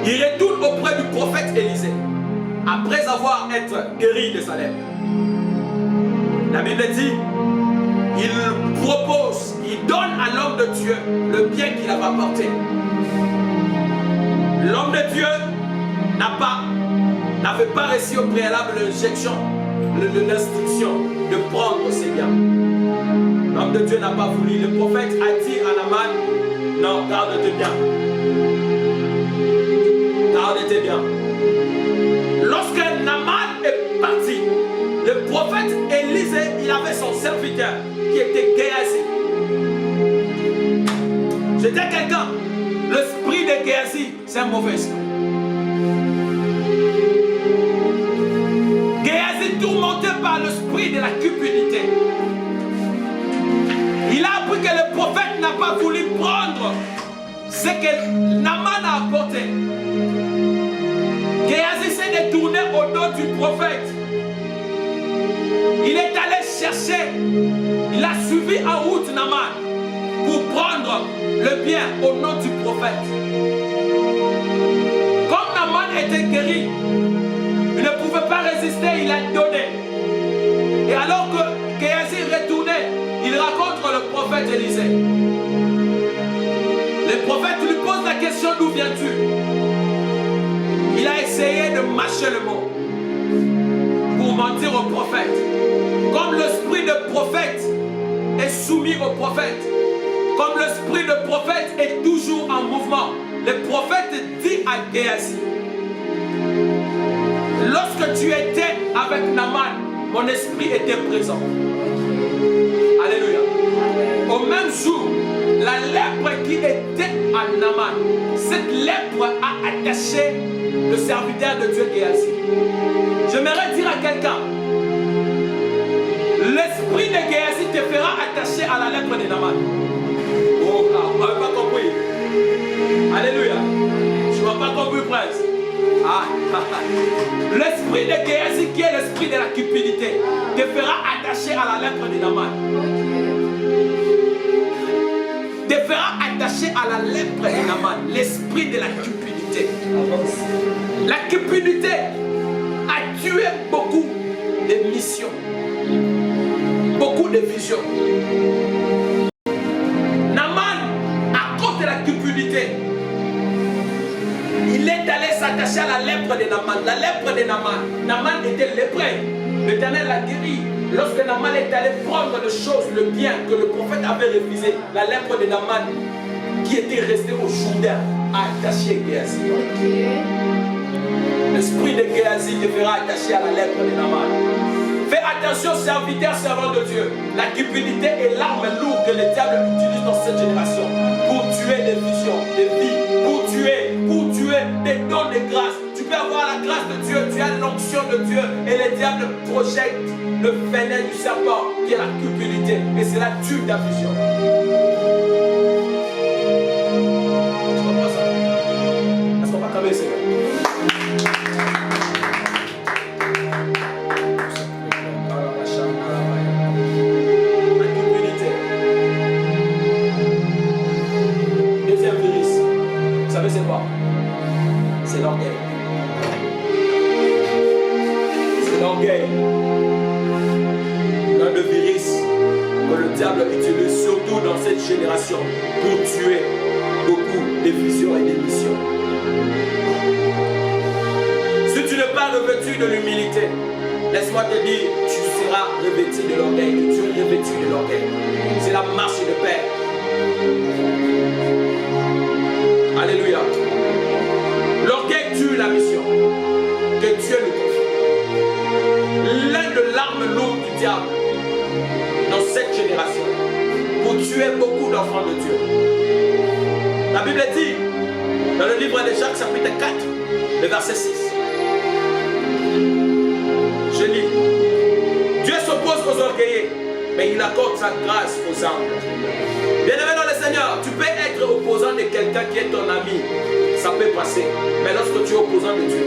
il retourne auprès du prophète Élisée, après avoir été guéri de sa lèpre. La Bible dit, il propose, il donne à l'homme de Dieu le bien qu'il avait apporté. L'homme de Dieu n'avait pas reçu au préalable l'instruction de prendre ses biens. L'homme de Dieu n'a pas voulu. Le prophète a dit à Naaman, non, garde-tes bien. Garde-tes bien. Lorsque Naaman est parti, le prophète Élisée, il avait son serviteur qui était Géasi. C'était quelqu'un. L'esprit de Géasi, c'est un mauvais esprit. Géasi, tourmenté par l'esprit de la cupidité, il a appris que le prophète n'a pas voulu prendre ce que Naaman a apporté. Géasi s'est détourné au dos du prophète. Il est allé chercher, il a suivi en route Naaman pour prendre le bien au nom du prophète. Comme Naaman était guéri, pouvait pas résister, il a donné. Et alors que Géasi retournait, il rencontre le prophète Élisée. Le prophète lui pose la question, d'où viens-tu? Il a essayé de mâcher le mot pour mentir au prophète. Comme l'esprit de prophète est soumis au prophète, comme l'esprit de prophète est toujours en mouvement, le prophète dit à Géasi, lorsque tu étais avec Naaman, mon esprit était présent. Alléluia. Au même jour, la lèpre qui était à Naaman, cette lèpre a attaché le serviteur de Dieu Géasi. J'aimerais dire à quelqu'un, l'esprit de Géasi te fera attacher à la lèpre de Naaman. Oh, on n'avait pas compris. Alléluia. Tu n'as pas compris, prince. L'esprit de Géasi, qui est l'esprit de la cupidité, te fera attacher à la lèpre de Naaman. Te fera attacher à la lèpre de Naaman, l'esprit de la cupidité. La cupidité a tué beaucoup de missions, beaucoup de visions. Naaman, à cause de la cupidité, il est allé s'attacher à la lèpre de Naaman. La lèpre de Naaman, Naaman était lépreux. L'Éternel l'a guéri. Lorsque Naaman est allé prendre les choses, le bien que le prophète avait refusé, la lèpre de Naaman, qui était restée au Jourdain, a attaché Géasi. L'esprit de Géasi te fera attacher à la lèpre de Naaman. Fais attention, serviteur, servant de Dieu. La cupidité est l'arme lourde que le diable utilise dans cette génération pour tuer des visions, des vies, pour tuer des dons de grâce. Tu peux avoir la grâce de Dieu, tu as l'onction de Dieu, et le diable projette le venin du serpent qui est la cupidité, et cela tue ta vision. Tu comprends ça? Est-ce qu'on va calmer, Seigneur? C'est quoi? C'est l'orgueil. C'est l'orgueil. L'un de virus que le diable utilise surtout dans cette génération pour tuer beaucoup de visions et de missions. Si tu n'es pas revêtu de l'humilité, laisse-moi te dire, tu seras revêtu de l'orgueil. Tu es revêtu de l'orgueil. C'est la marche de paix. Alléluia. L'orgueil tue la mission que Dieu nous confie. L'un de l'armes lourdes du diable dans cette génération pour tuer beaucoup d'enfants de Dieu. La Bible dit dans le livre de Jacques chapitre 4, le verset 6. Je lis. Dieu s'oppose aux orgueilleux, mais il accorde sa grâce aux humbles. Bien-aimé dans le Seigneur, tu peux être opposant de quelqu'un qui est ton ami, ça peut passer. Mais lorsque tu es opposant de Dieu,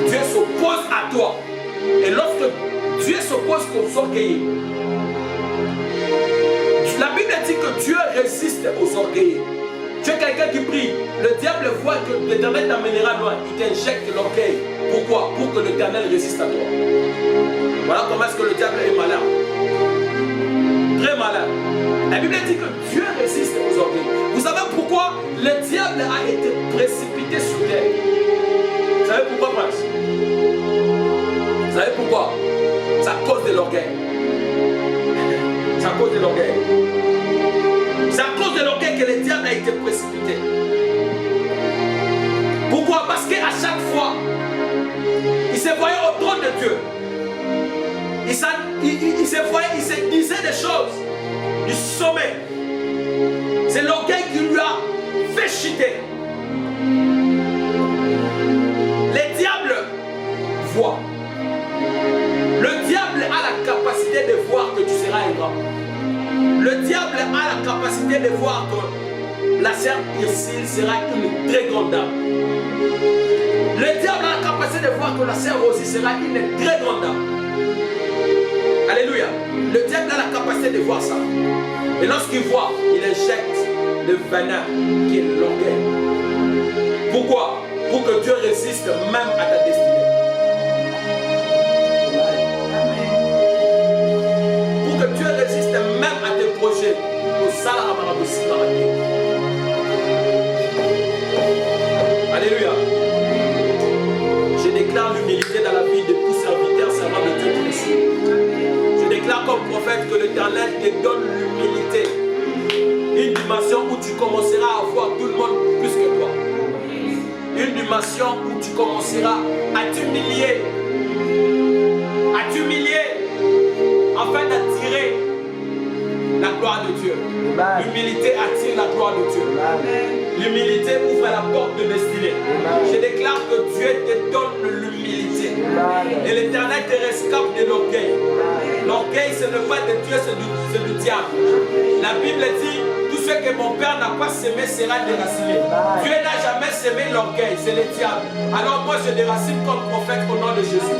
Dieu s'oppose à toi. Et lorsque Dieu s'oppose aux orgueilleux, la Bible dit que Dieu résiste aux orgueilleux. Tu es quelqu'un qui prie, le diable voit que l'Éternel t'amènera loin, il t'injecte l'orgueil. Pourquoi? Pour que l'Éternel résiste à toi. Voilà comment est-ce que le diable est malin. Très malin. La Bible dit que Dieu résiste aux orgueils. Vous savez pourquoi le diable a été précipité sur terre? Vous savez pourquoi, prince? Vous savez pourquoi? C'est à cause de l'orgueil. C'est à cause de l'orgueil. C'est à cause de l'orgueil que le diable a été précipité. Pourquoi? Parce qu'à chaque fois, il se voyait au trône de Dieu. Il se disait des choses du sommet. C'est l'orgueil qui lui a fait chuter. Le diable voit. Le diable a la capacité de voir que tu seras un grand. Le diable a la capacité de voir que la sœur Ursule sera une très grande dame. Le diable a la capacité de voir que la sœur Rosie sera une très grande dame. Alléluia. Le diable a la capacité de voir ça. Et lorsqu'il voit, il injecte le venin qui est l'orgueil. Pourquoi? Pour que Dieu résiste même à ta destinée. que l'Éternel te donne l'humilité. Une dimension où tu commenceras à voir tout le monde plus que toi. Une dimension où tu commenceras à t'humilier. Afin d'attirer la gloire de Dieu. L'humilité attire la gloire de Dieu. L'humilité ouvre la porte de destinée. Je déclare que Dieu te donne l'humilité. Et l'Éternel te rescapé de l'orgueil. L'orgueil, ce n'est pas de Dieu, c'est du diable. La Bible dit, tout ce que mon Père n'a pas semé sera déraciné. Dieu n'a jamais semé l'orgueil, c'est le diable. Alors moi, je déracine comme prophète au nom de Jésus.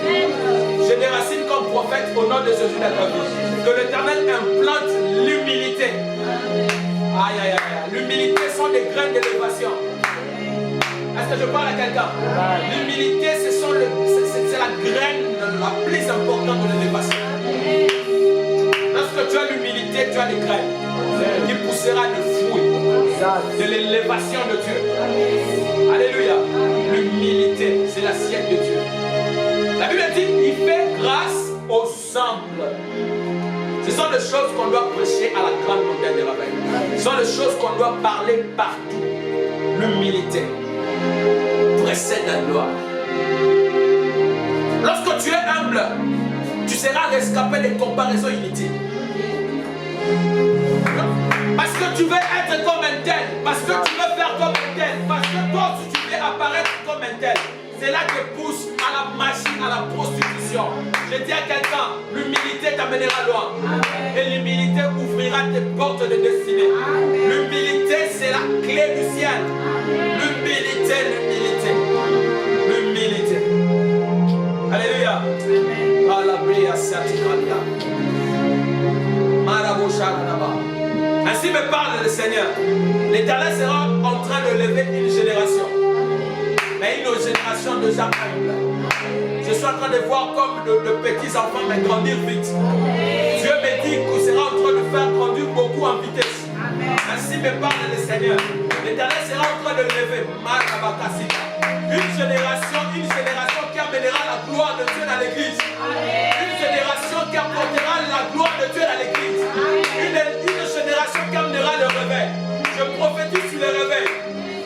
Je déracine comme prophète au nom de Jésus dans ta vie. Que l'Éternel implante l'humilité. Aïe, aïe, aïe. L'humilité sont des graines d'élévation. Est-ce que je parle à quelqu'un? L'humilité, c'est la graine la plus importante de l'élévation. Lorsque tu as l'humilité, tu as les graines qui poussera le fruit de l'élévation de Dieu. Alléluia. L'humilité, c'est l'assiette de Dieu. La Bible dit, il fait grâce aux humbles. Ce sont des choses qu'on doit prêcher à la grande montagne de Ravel. Ce sont des choses qu'on doit parler partout. L'humilité précède la gloire. Lorsque tu es humble, tu seras rescapé des comparaisons inutiles. Parce que tu veux être comme un tel, parce que tu veux faire comme un tel, parce que toi tu veux apparaître comme un tel. C'est là que pousse à la magie, à la prostitution. Je dis à quelqu'un, l'humilité t'amènera loin. Et l'humilité ouvrira tes portes de destinée. L'humilité, c'est la clé du ciel. L'humilité, l'humilité. L'humilité. Alléluia. Ainsi me parle le Seigneur. L'Éternel sera en train de lever une génération. Mais une génération de gens humbles. Je suis en train de voir comme de petits enfants mais grandir vite. Dieu me dit qu'il sera en train de faire grandir beaucoup en vitesse. Ainsi me parle le Seigneur. L'Éternel sera en train de lever une génération qui amènera la gloire de Dieu dans l'église. Une génération qui apportera la gloire de Dieu dans l'église. Une génération qui amènera le réveil. Je prophétise sur le réveil.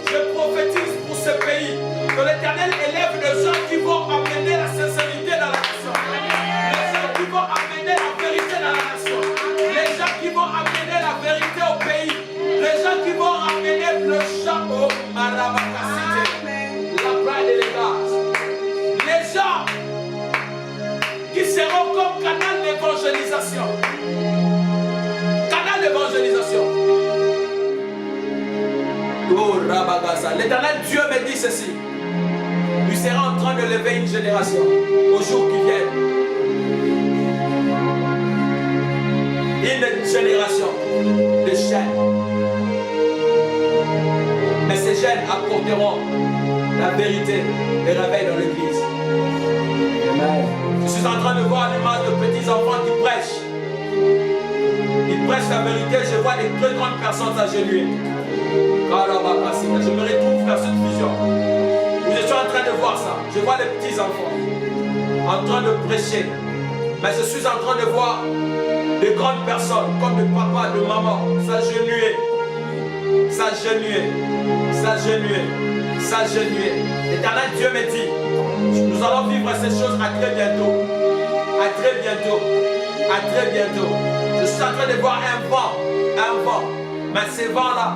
Je prophétise pour ce pays. Que l'Éternel élève des gens qui vont amener la sincérité dans la nation. Les gens qui vont amener la vérité dans la nation. Les gens qui vont amener la vérité au pays. Les gens qui vont amener le chant au Marabakasité. La pride et les gaz. Les gens qui seront comme canal d'évangélisation. Canal d'évangélisation. Oh Rabagaza. L'Éternel Dieu me dit ceci. Tu seras en train de lever une génération au jour qui vient. Une génération de chaînes. Mais ces chaînes apporteront la vérité et réveil dans l'église. Je suis en train de voir l'image de petits enfants qui prêchent. Ils prêchent la vérité. Je vois des très grandes personnes agenouillées. Je me retrouve dans cette vision. Je suis en train de voir ça. Je vois les petits enfants en train de prêcher. Mais je suis en train de voir de grandes personnes comme de papa, de maman, s'agenouiller. L'Éternel Dieu me dit, nous allons vivre ces choses à très bientôt. Je suis en train de voir un vent. Mais ce vent-là,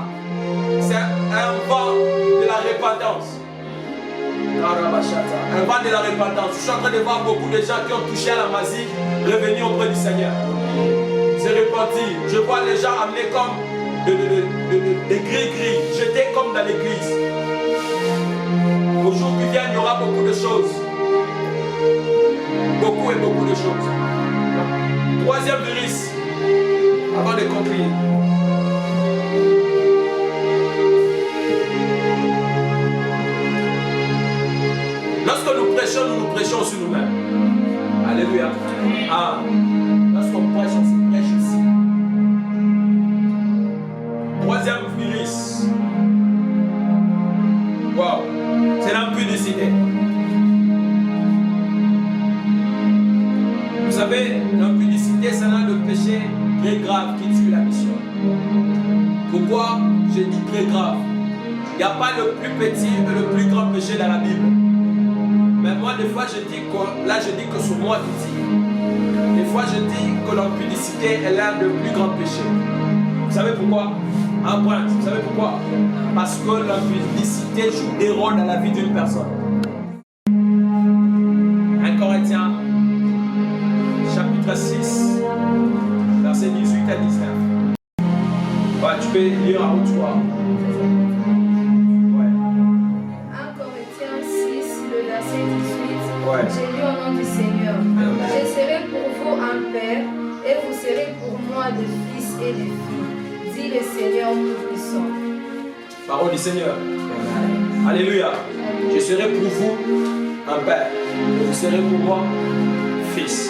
c'est un vent de la repentance. Un vent de la repentance. Je suis en train de voir beaucoup de gens qui ont touché à la magie revenir auprès du Seigneur. C'est repenti. Je vois les gens amenés comme des gris-gris, jetés comme dans l'église. Au jour qui vient, il y aura beaucoup de choses. Beaucoup et beaucoup de choses. Troisième virus, avant de conclure. Lorsque nous prêchons sur nous-mêmes. Alléluia. Lorsqu'on prêche, on se prêche ici. Troisième virus. Wow. C'est l'impudicité. Vous savez, l'impudicité, c'est l'un de péchés j'ai dit très grave. Il n'y a pas le plus petit et le plus grand péché dans la Bible. Mais moi, des fois, je dis que, là, je dis que c'est moi qui dis. Des fois, je dis que l'impudicité est l'un des plus grands péchés. Vous savez pourquoi? Un point. Vous savez pourquoi? Parce que l'impudicité joue des rôles dans la vie d'une personne. 1 Corinthiens, chapitre 6, versets 18 à 19. Ouais, tu peux lire à haute voix. 1 Corinthiens 6, le verset 18. Ouais. J'ai lu au nom du Seigneur. Je serai pour vous un père, et vous serez pour moi des fils et des filles, dit le Seigneur Tout-Puissant. Parole du Seigneur. Alléluia. Je serai pour vous un père, et vous serez pour moi fils.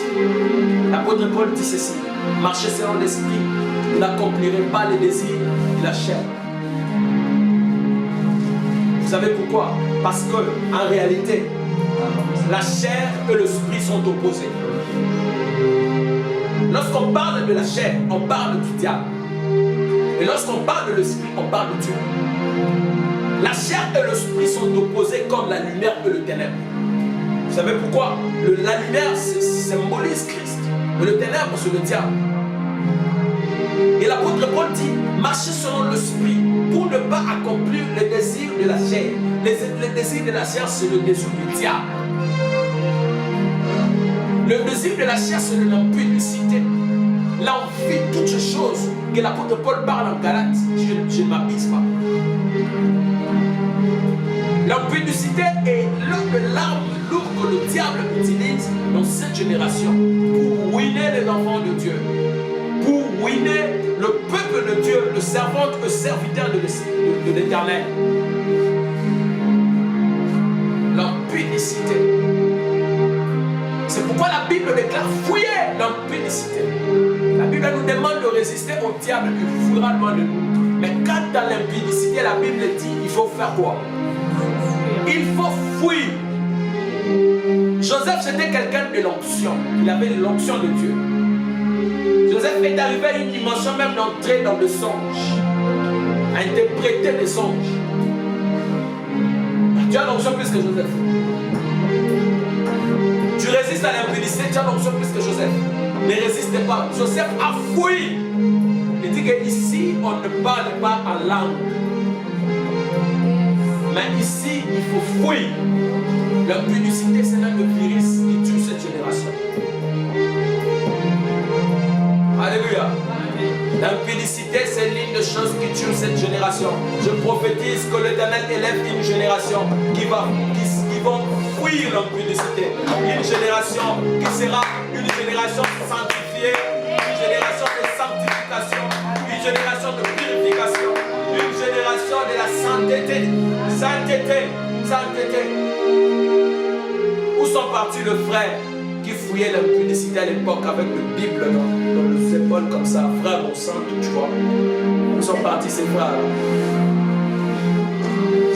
L'apôtre Paul dit ceci: marchez selon l'esprit, vous n'accomplirez pas les désirs de la chair. Vous savez pourquoi? Parce que en réalité, la chair et l'esprit sont opposés. Lorsqu'on parle de la chair, on parle du diable. Et lorsqu'on parle de l'esprit, on parle de Dieu. La chair et l'esprit sont opposés comme la lumière et le ténèbre. Vous savez pourquoi? La lumière symbolise Christ. Et le ténèbre, c'est le diable. Et l'apôtre Paul dit: marchez selon l'esprit pour ne pas accomplir les désirs de la chair. Les désirs de la chair, c'est le désir du diable. Le désir de la chair, c'est l'impudicité. L'envie, toutes ces choses que l'apôtre Paul parle en Galates, je ne m'abuse pas. L'impudicité est l'une des larmes lourdes que le diable utilise dans cette génération pour ruiner les enfants de Dieu, pour ruiner le peuple de Dieu, le servant et serviteur de l'Éternel. L'impudicité. C'est pourquoi la Bible déclare: fuyez l'impudicité. La Bible nous demande de résister au diable, il fouillera loin de nous. Mais quand dans l'impudicité, la Bible dit: il faut faire quoi? Il faut fuir. Joseph, c'était quelqu'un de l'onction. Il avait l'onction de Dieu. Joseph est arrivé à une dimension même d'entrer dans le songe, à interpréter les songes. Tu as l'onction plus que Joseph. Tu résistes à l'impudicité, tu as l'onction plus que Joseph. Ne résistez pas. Joseph a fui. Il dit qu'ici, on ne parle pas en langue. Mais ici, il faut fuir. L'impudicité, c'est l'un des virus qui tue cette génération. Alléluia. L'impudicité, c'est l'une des choses qui tue cette génération. Je prophétise que l'Éternel élève une génération qui vont fuir l'impudicité. Une génération qui sera une génération sanctifiée, une génération de sanctification, une génération de purification, une génération de la sainteté. Sainteté. Où sont partis les frères qui fouillaient l'impudicité à l'époque avec le Bible dans les épaules comme ça, frère mon sang, tu vois? Où sont partis ces frères?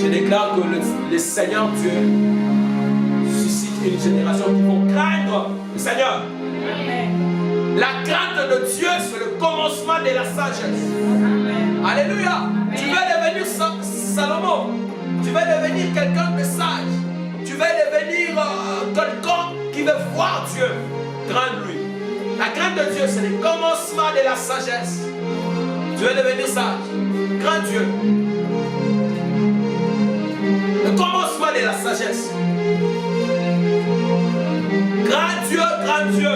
Je déclare que le Seigneur Dieu suscite une génération qui vont craindre le Seigneur. Amen. La crainte de Dieu, c'est le commencement de la sagesse. Amen. Alléluia. Amen. Tu veux devenir Salomon. Tu veux devenir quelqu'un de sage. Tu veux devenir quelqu'un qui veut voir Dieu. Crains-lui. La crainte de Dieu, c'est le commencement de la sagesse. Tu veux devenir sage. Crains Dieu. Le commencement de la sagesse. Grand Dieu.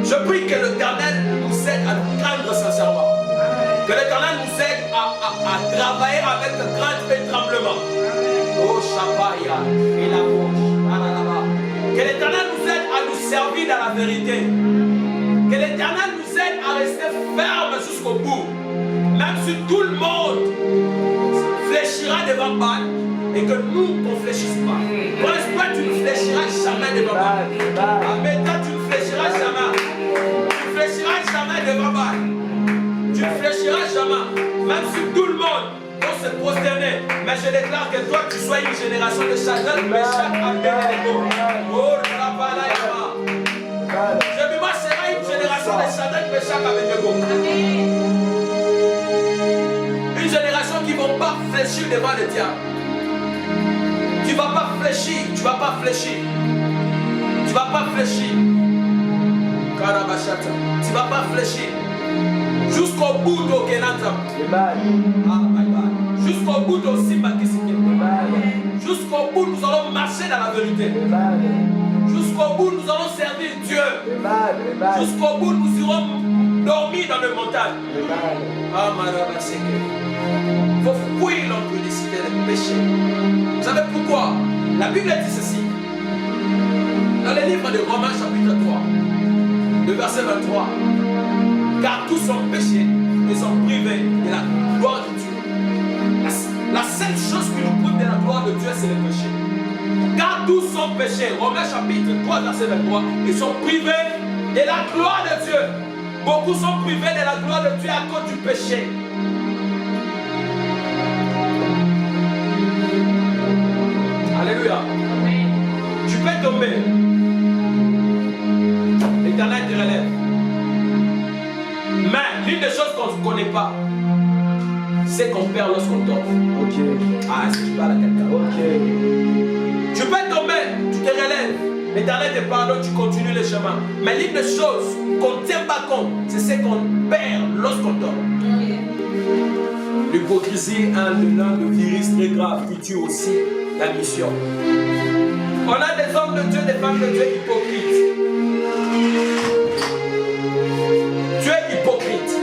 Je prie que l'Éternel nous aide à nous craindre sincèrement. Que l'Éternel nous aide à travailler avec crainte et tremblement. Oh, Shapaya et la bouche. Que l'Éternel nous aide à nous servir dans la vérité. Que l'Éternel nous aide à rester ferme jusqu'au bout. Même si tout le monde fléchira devant Baal et que nous ne fléchissons pas. Pour l'instant, tu ne fléchiras jamais devant Baal. Amen. Tu ne fléchiras jamais. Tu ne fléchiras jamais devant Baal. Tu ne fléchiras jamais. Même si tout le monde va se prosterner. Mais je déclare que toi, tu sois une génération de Shadrach, Meshach, Abednego. Oh, Rabbalayama. Je me sera une génération de Shadrach, Meshach, Abednego. Amen. pas fléchir devant le diable. Tu ne vas pas fléchir, tu ne vas pas fléchir. Tu ne vas pas fléchir. Karabashata. Tu ne vas pas fléchir. Jusqu'au bout de Kenata. Jusqu'au bout de Simba Kisike. Jusqu'au bout, nous allons marcher dans la vérité. Jusqu'au bout, nous allons servir Dieu. Jusqu'au bout, nous irons dormir dans les montagnes. Il faut fuir l'empudicité, le péché. Vous savez pourquoi? La Bible dit ceci. Dans le livre de Romains chapitre 3, le verset 23. Car tous sont péchés et sont privés de la gloire de Dieu. La seule chose qui nous prive de la gloire de Dieu, c'est le péché. Car tous sont péchés. Romains chapitre 3, verset 23. Ils sont privés de la gloire de Dieu. Beaucoup sont privés de la gloire de Dieu à cause du péché. Alléluia. Amen. Tu peux tomber. L'Éternel te relève. Mais l'une des choses qu'on ne connaît pas, c'est qu'on perd lorsqu'on tombe. Ok. Ah, est-ce que tu parles à quelqu'un? Ok. Tu peux tomber, tu te relèves. L'Éternel te pardonne, tu continues le chemin. Mais l'une des choses qu'on ne tient pas compte, c'est ce qu'on perd lorsqu'on tombe. L'hypocrisie est l'un des virus très graves qui tue aussi la mission. On a des hommes de Dieu, des femmes de Dieu hypocrites. Tu es hypocrite.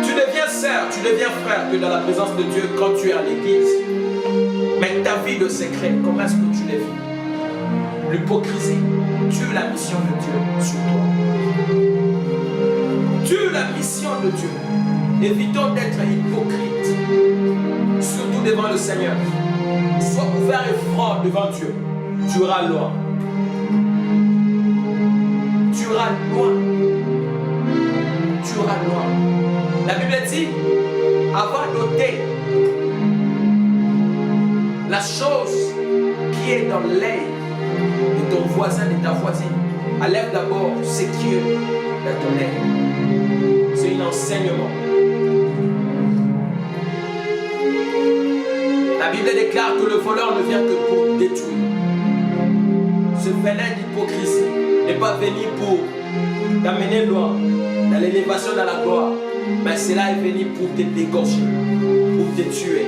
Tu deviens sœur, tu deviens frère que dans la présence de Dieu quand tu es à l'église. Mais ta vie de secret, comment est-ce que tu les vis? L'hypocrisie tue la mission de Dieu sur toi. Tue la mission de Dieu. Évitons d'être hypocrites, surtout devant le Seigneur. Sois ouvert et franc devant Dieu. Tu auras loi. Tu auras loi. Tu auras loi. La Bible dit, avoir noté la chose qui est dans l'œil de ton voisin, de ta voisine. Enlève d'abord ce qui est dans ton œil. C'est un enseignement. La Bible déclare que le voleur ne vient que pour détruire. Ce venin d'hypocrisie n'est pas venu pour t'amener loin dans l'élévation de la gloire, mais cela est venu pour te dégorger, pour te tuer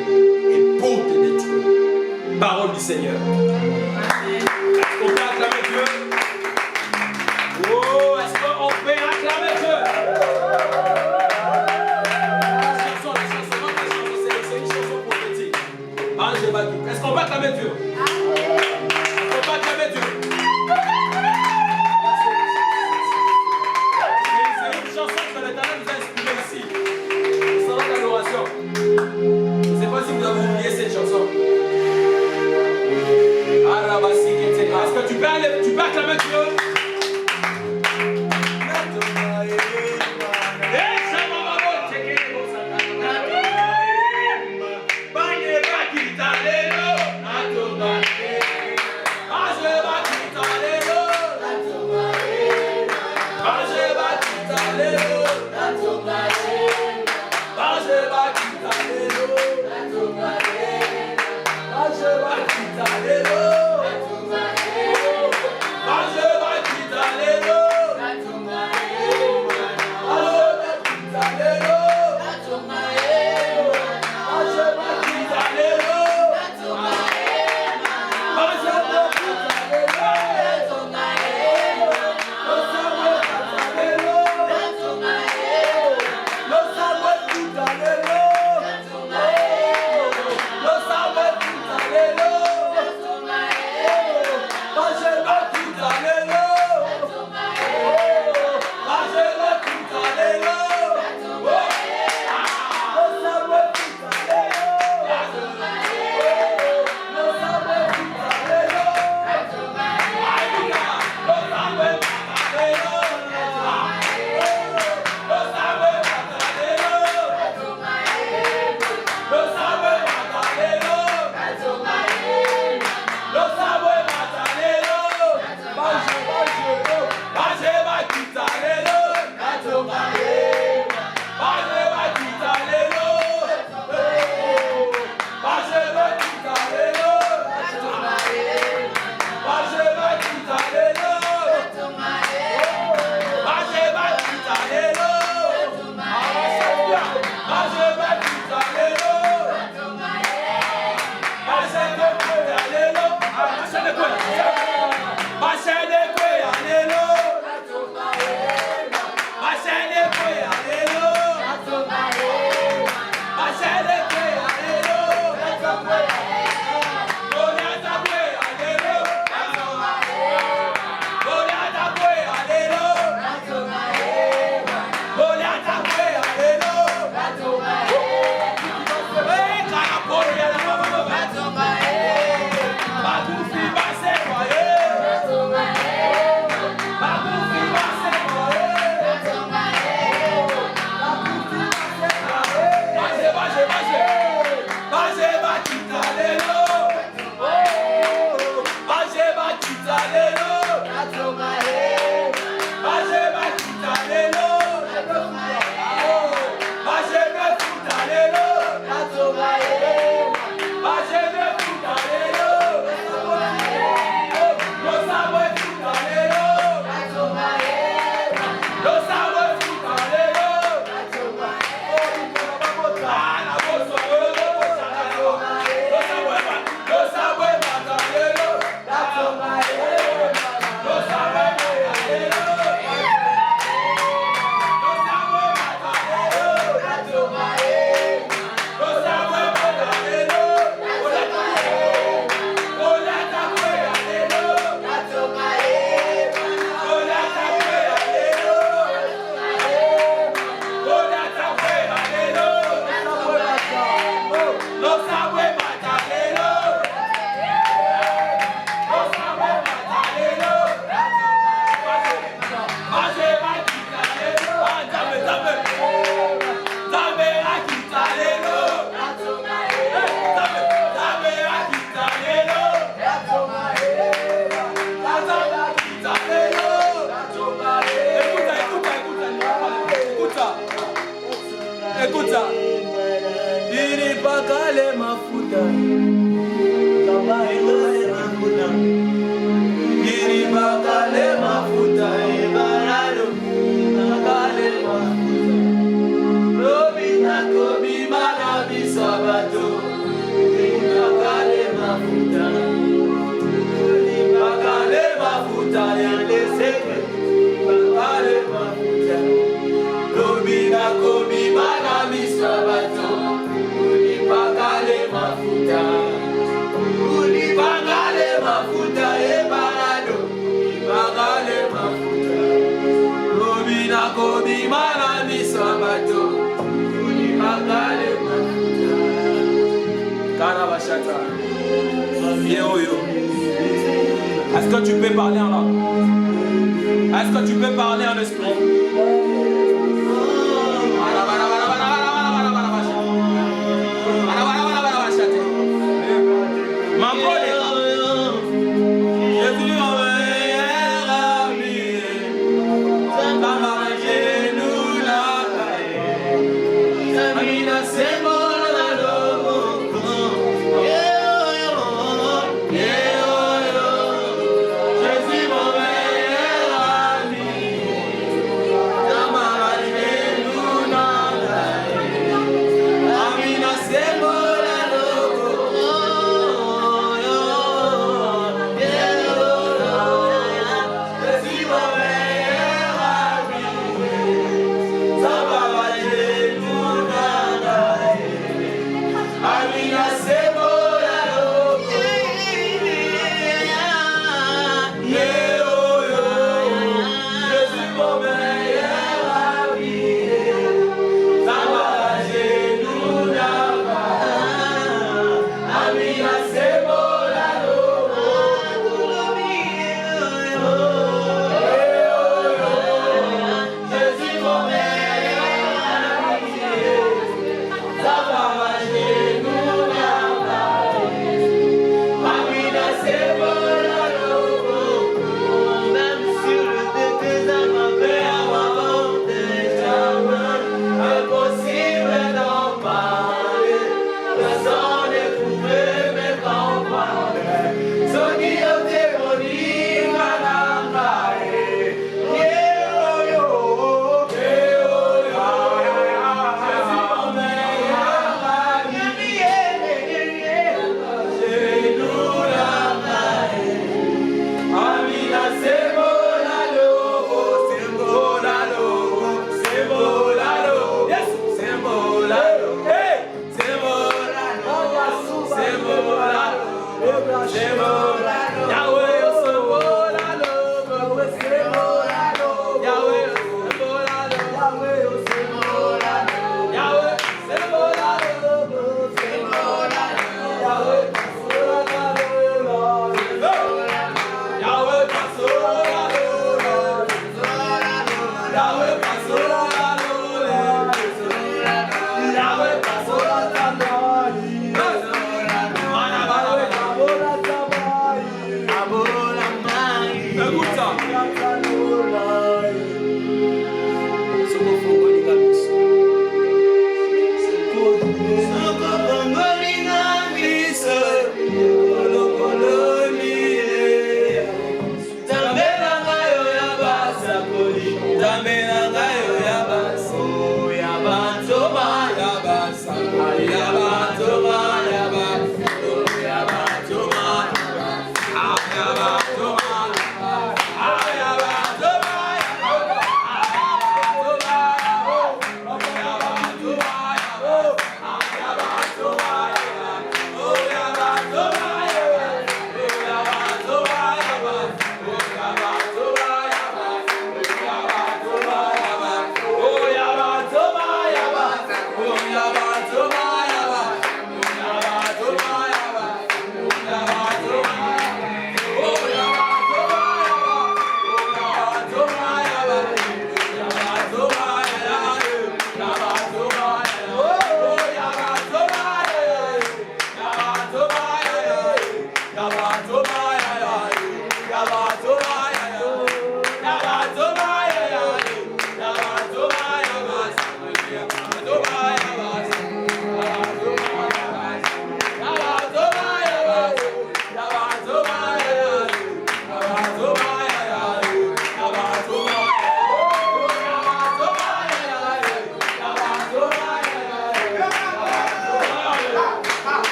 et pour te détruire. Parole du Seigneur. Est-ce qu'on peut acclamer Dieu? Oh, est-ce qu'on peut acclamer Dieu? Est-ce qu'on va acclamer Dieu? Est-ce qu'on va acclamer Dieu? C'est une chanson que l'Éternel nous a inspirée ici. C'est dans l'adoration. Je ne sais pas si vous avez oublié cette chanson. Est-ce que tu peux acclamer Dieu? Bye. Est-ce que tu peux parler en langue? Est-ce que tu peux parler en esprit?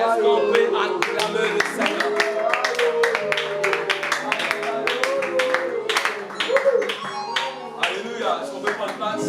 Est-ce qu'on peut acclamer le Seigneur? Alléluia. Est-ce qu'on peut prendre place?